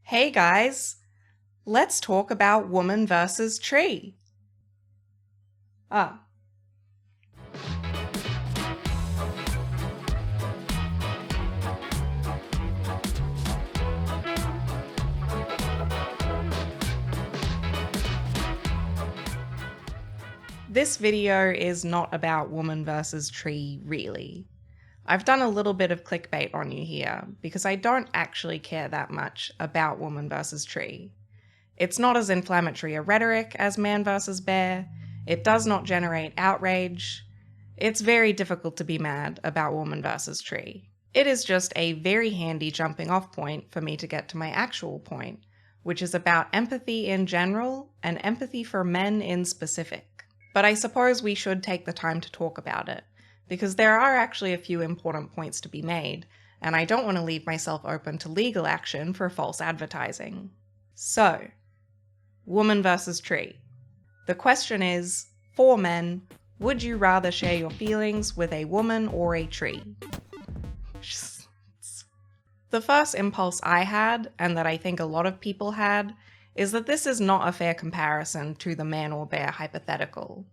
Hey guys, let's talk about woman versus tree. Ah, this video is not about woman versus tree, really. I've done a little bit of clickbait on you here because I don't actually care that much about woman versus tree. It's not as inflammatory a rhetoric as man versus bear. It does not generate outrage. It's very difficult to be mad about woman versus tree. It is just a very handy jumping off point for me to get to my actual point, which is about empathy in general and empathy for men in specific. But I suppose we should take the time to talk about it, because there are actually a few important points to be made, and I don't want to leave myself open to legal action for false advertising. So, woman versus tree. The question is, for men, would you rather share your feelings with a woman or a tree? The first impulse I had, and that I think a lot of people had, is that this is not a fair comparison to the man or bear hypothetical.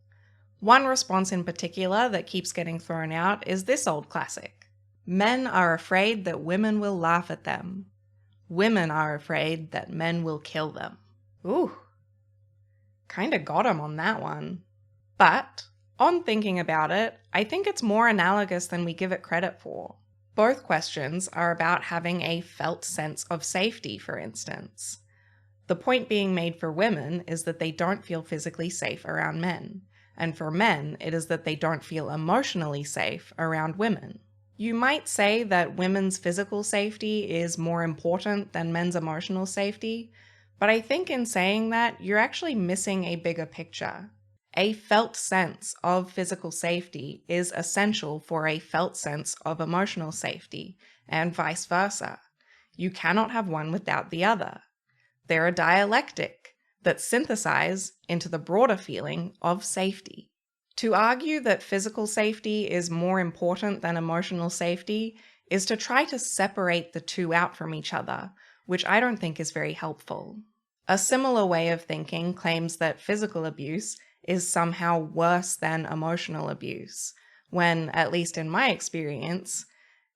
One response in particular that keeps getting thrown out is this old classic. Men are afraid that women will laugh at them. Women are afraid that men will kill them. Ooh. Kinda got him on that one. But, on thinking about it, I think it's more analogous than we give it credit for. Both questions are about having a felt sense of safety, for instance. The point being made for women is that they don't feel physically safe around men, and for men, it is that they don't feel emotionally safe around women. You might say that women's physical safety is more important than men's emotional safety, but I think in saying that, you're actually missing a bigger picture. A felt sense of physical safety is essential for a felt sense of emotional safety, and vice versa. You cannot have one without the other. They're a dialectic that synthesize into the broader feeling of safety. To argue that physical safety is more important than emotional safety is to try to separate the two out from each other, which I don't think is very helpful. A similar way of thinking claims that physical abuse is somehow worse than emotional abuse, when, at least in my experience,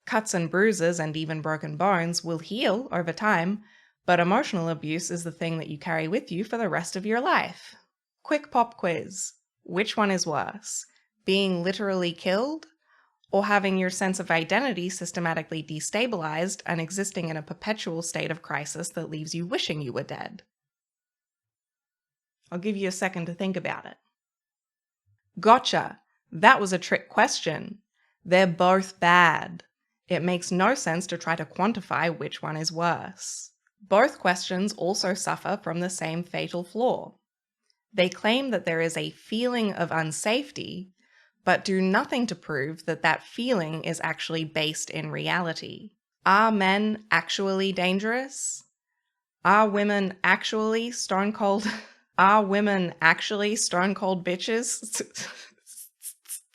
cuts and bruises and even broken bones will heal over time, but emotional abuse is the thing that you carry with you for the rest of your life. Quick pop quiz. Which one is worse? Being literally killed? Or having your sense of identity systematically destabilized and existing in a perpetual state of crisis that leaves you wishing you were dead? I'll give you a second to think about it. Gotcha! That was a trick question. They're both bad. It makes no sense to try to quantify which one is worse. Both questions also suffer from the same fatal flaw. They claim that there is a feeling of unsafety, but do nothing to prove that that feeling is actually based in reality. Are men actually dangerous? Are women actually stone cold? Are women actually stone cold bitches?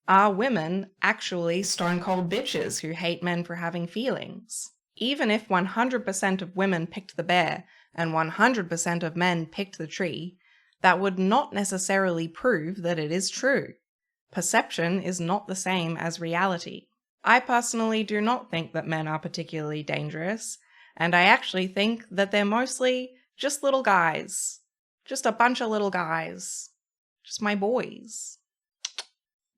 Are women actually stone cold bitches who hate men for having feelings? Even if 100% of women picked the bear and 100% of men picked the tree, that would not necessarily prove that it is true. Perception is not the same as reality. I personally do not think that men are particularly dangerous, and I actually think that they're mostly just little guys. Just a bunch of little guys. Just my boys.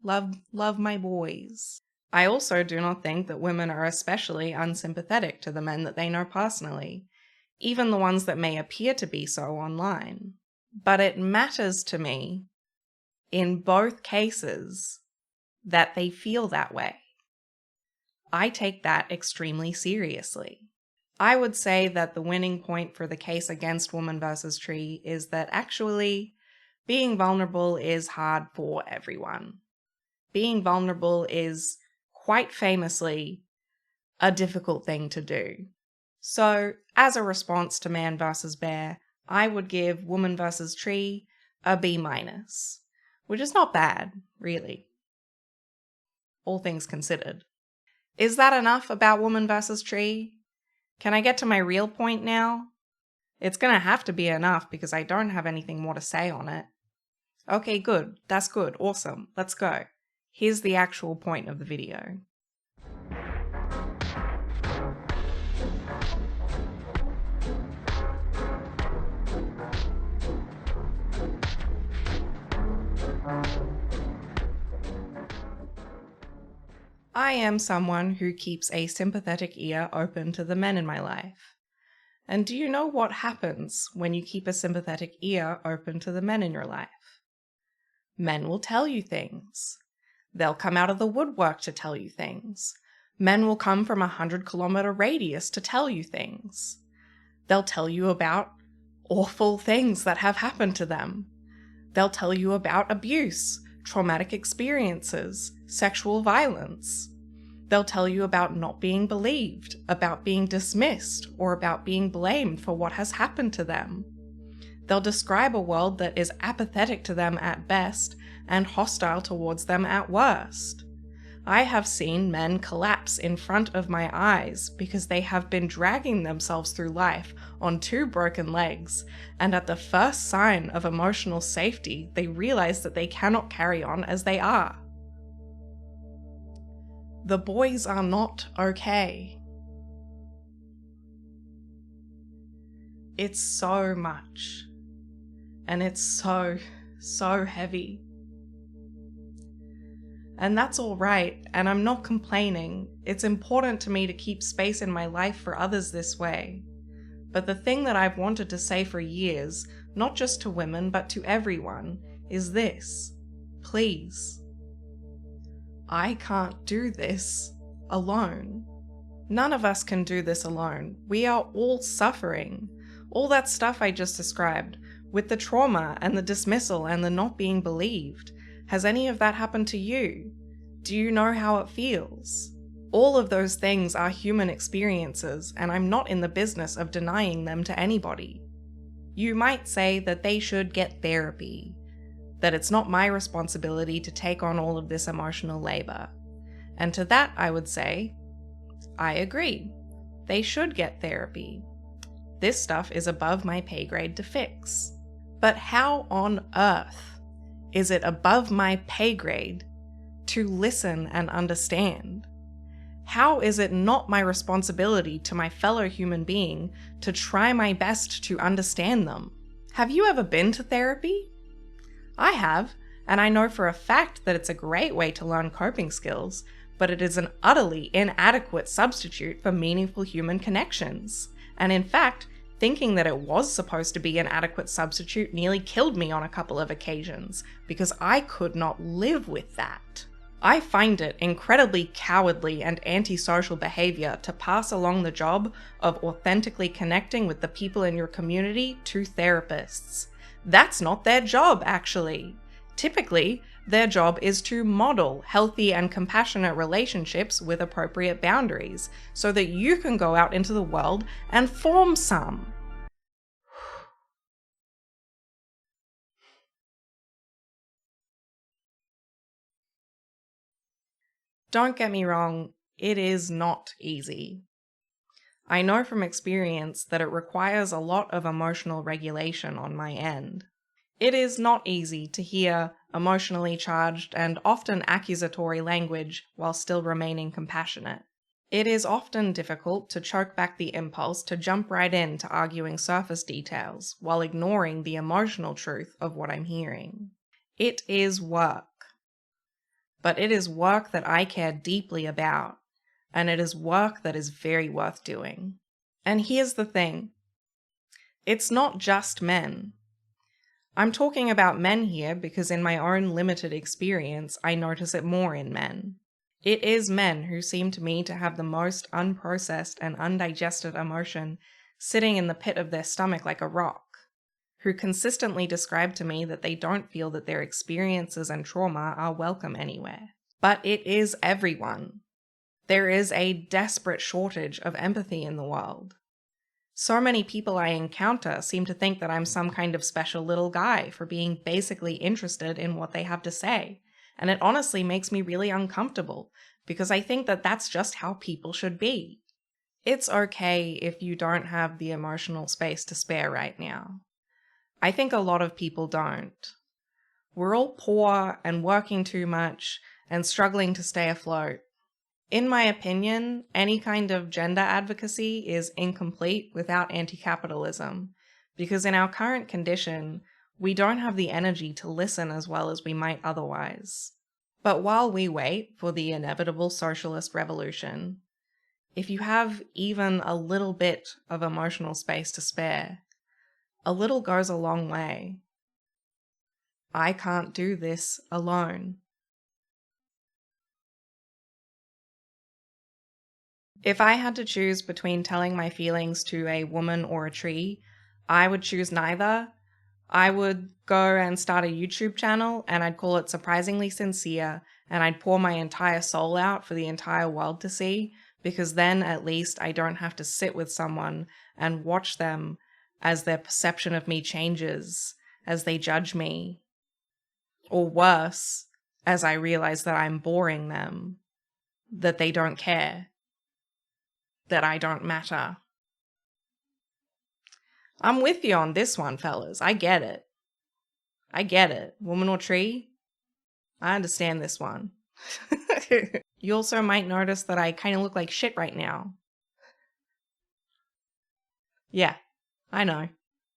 Love my boys. I also do not think that women are especially unsympathetic to the men that they know personally, even the ones that may appear to be so online. But it matters to me, in both cases, that they feel that way. I take that extremely seriously. I would say that the winning point for the case against woman versus tree is that actually being vulnerable is hard for everyone. Being vulnerable is quite famously a difficult thing to do. So, as a response to man versus bear, I would give woman versus tree a B-, which is not bad, really, all things considered. Is that enough about woman versus tree? Can I get to my real point now? It's gonna have to be enough because I don't have anything more to say on it. Okay, good. That's good. Awesome. Let's go. Here's the actual point of the video. I am someone who keeps a sympathetic ear open to the men in my life. And do you know what happens when you keep a sympathetic ear open to the men in your life? Men will tell you things. They'll come out of the woodwork to tell you things. Men will come from 100-kilometer radius to tell you things. They'll tell you about awful things that have happened to them. They'll tell you about abuse, traumatic experiences, sexual violence. They'll tell you about not being believed, about being dismissed, or about being blamed for what has happened to them. They'll describe a world that is apathetic to them at best and hostile towards them at worst. I have seen men collapse in front of my eyes because they have been dragging themselves through life on 2 broken legs, and at the first sign of emotional safety, they realize that they cannot carry on as they are. The boys are not okay. It's so much. And it's so heavy. And that's all right, and I'm not complaining. It's important to me to keep space in my life for others this way. But the thing that I've wanted to say for years, not just to women, but to everyone, is this. Please. I can't do this alone. None of us can do this alone. We are all suffering. All that stuff I just described, with the trauma and the dismissal and the not being believed. Has any of that happened to you? Do you know how it feels? All of those things are human experiences, and I'm not in the business of denying them to anybody. You might say that they should get therapy, that it's not my responsibility to take on all of this emotional labor. And to that I would say, I agree. They should get therapy. This stuff is above my pay grade to fix. But how on earth is it above my pay grade to listen and understand? How is it not my responsibility to my fellow human being to try my best to understand them? Have you ever been to therapy? I have, and I know for a fact that it's a great way to learn coping skills, but it is an utterly inadequate substitute for meaningful human connections. And in fact, thinking that it was supposed to be an adequate substitute nearly killed me on a couple of occasions, because I could not live with that. I find it incredibly cowardly and antisocial behavior to pass along the job of authentically connecting with the people in your community to therapists. That's not their job, actually. Typically, their job is to model healthy and compassionate relationships with appropriate boundaries, so that you can go out into the world and form some. Don't get me wrong, it is not easy. I know from experience that it requires a lot of emotional regulation on my end. It is not easy to hear emotionally charged and often accusatory language while still remaining compassionate. It is often difficult to choke back the impulse to jump right into arguing surface details while ignoring the emotional truth of what I'm hearing. It is work. But it is work that I care deeply about, and it is work that is very worth doing. And here's the thing. It's not just men. I'm talking about men here because in my own limited experience, I notice it more in men. It is men who seem to me to have the most unprocessed and undigested emotion sitting in the pit of their stomach like a rock, who consistently describe to me that they don't feel that their experiences and trauma are welcome anywhere. But it is everyone. There is a desperate shortage of empathy in the world. So many people I encounter seem to think that I'm some kind of special little guy for being basically interested in what they have to say, and it honestly makes me really uncomfortable, because I think that that's just how people should be. It's okay if you don't have the emotional space to spare right now. I think a lot of people don't. We're all poor and working too much and struggling to stay afloat. In my opinion, any kind of gender advocacy is incomplete without anti-capitalism, because in our current condition, we don't have the energy to listen as well as we might otherwise. But while we wait for the inevitable socialist revolution, if you have even a little bit of emotional space to spare, a little goes a long way. I can't do this alone. If I had to choose between telling my feelings to a woman or a tree, I would choose neither. I would go and start a YouTube channel and I'd call it Surprisingly Sincere, and I'd pour my entire soul out for the entire world to see, because then at least I don't have to sit with someone and watch them as their perception of me changes, as they judge me. Or worse, as I realize that I'm boring them, that they don't care, that I don't matter. I'm with you on this one, fellas. I get it. I get it. Woman or tree? I understand this one. You also might notice that I kind of look like shit right now. Yeah, I know.